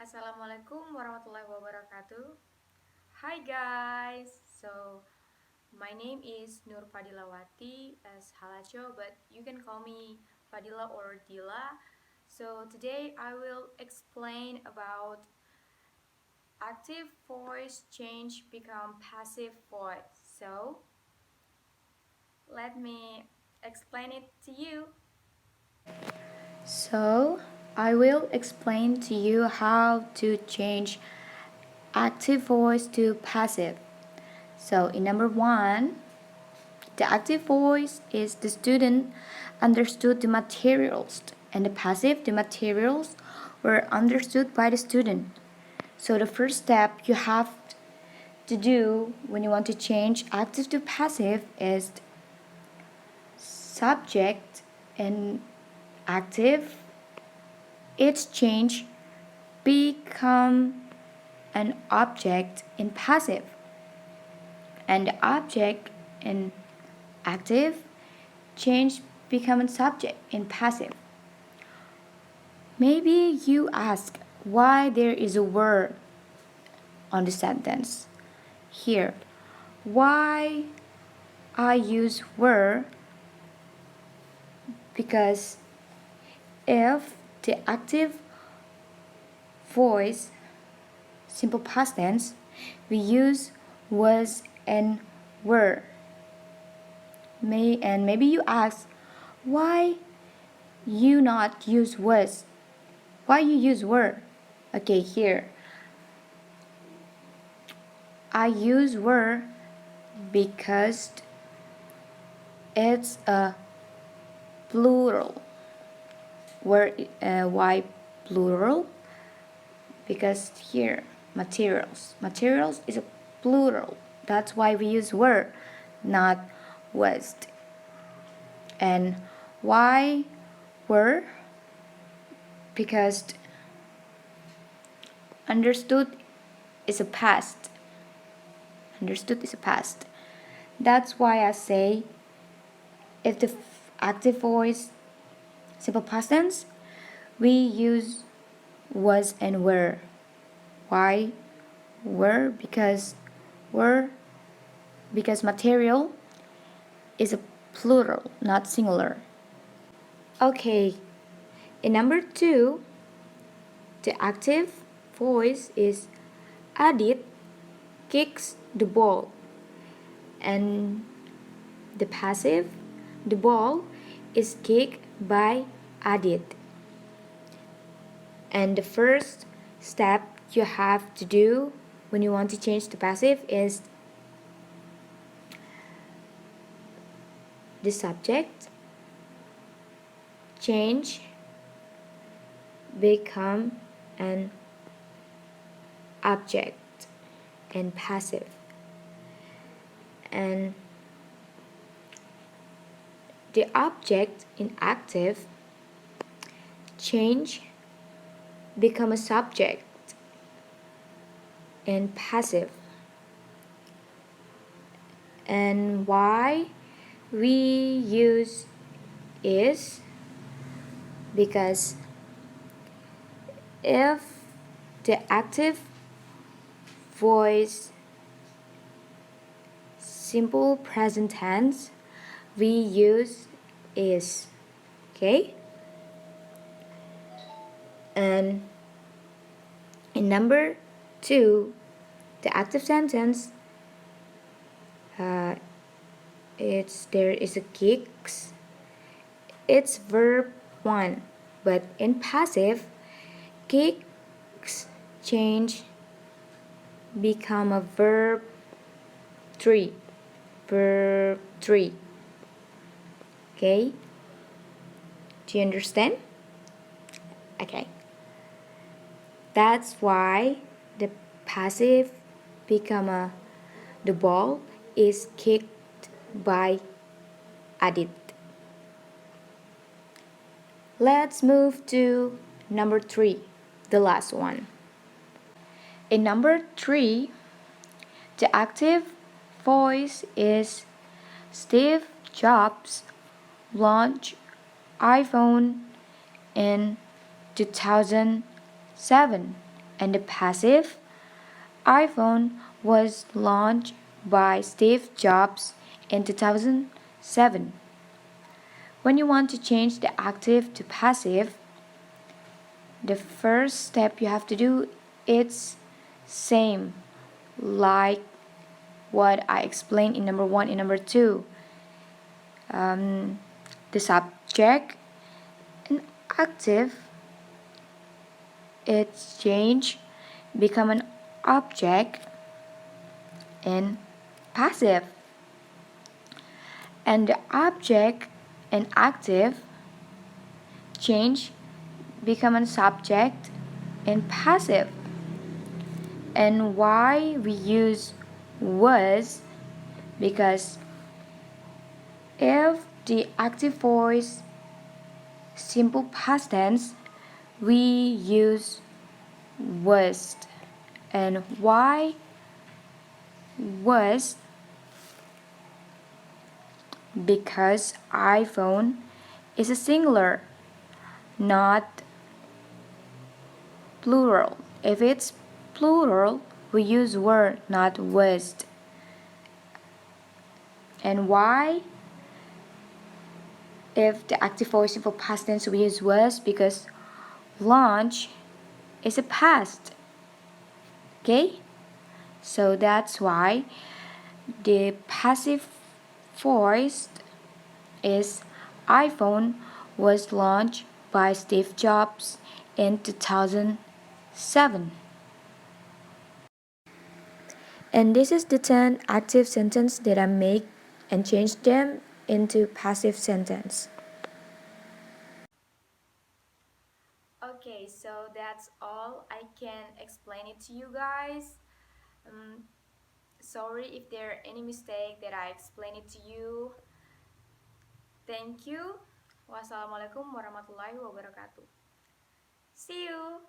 Assalamualaikum warahmatullahi wabarakatuh. Hi guys. My name is Nur Fadilawati as Halacho, but you can call me Fadila or Dila. So today I will explain about active voice change become passive voice. So let me explain it to you. So I will explain to you how to change active voice to passive. So in number one, the active voice is the student understood the materials, and the passive, the materials were understood by the student. So the first step you have to do when you want to change active to passive is subject and active. Each change become an object in passive, and the object in active change become a subject in passive. Maybe you ask why there is a word on the sentence. Here, why I use were, because if the active voice, simple past tense, we use was and were. Maybe you ask why you not use was, why you use were. Okay, here I use were because it's a plural. Why plural? Because here materials is a plural. That's why we use were, not was. And why were? Because understood is a past. Understood is a past. That's why I say if the active voice, simple past tense, we use was and were. Why were? Were because material is a plural, not singular. Okay, in number two, the active voice is Adit kicks the ball, and the passive, the ball is kicked by Adit. And the first step you have to do when you want to change the passive is the subject change become an object and passive, and the object in active change become a subject and passive. And why we use is because if the active voice simple present tense, we use is. Okay? And in number two, the active sentence, there is a kicks. It's verb one, but in passive, kicks change become a verb three. Verb three. Okay? Do you understand? Okay. That's why the passive become the ball is kicked by Adit. Let's move to number three, the last one. In number three, the active voice is Steve Jobs launched iPhone in 2007, And the passive, iPhone was launched by Steve Jobs in 2007. When you want to change the active to passive, the first step you have to do is same like what I explained in number 1 and number 2. The subject and active it's change become an object and passive, and the object and active change become a subject and passive. And why we use was because if the active voice simple past tense we use was. And why was? Because iPhone is a singular, not plural. If it's plural, we use were, not was. And why? If the active voice simple past tense we use was because launch is a past. Okay? So that's why the passive voice is iPhone was launched by Steve Jobs in 2007. And this is the 10 active sentence that I make and change them into passive sentence. Okay, so that's all I can explain it to you guys. Sorry if there are any mistake that I explain it to you. Thank you. Wassalamualaikum warahmatullahi wabarakatuh. See you.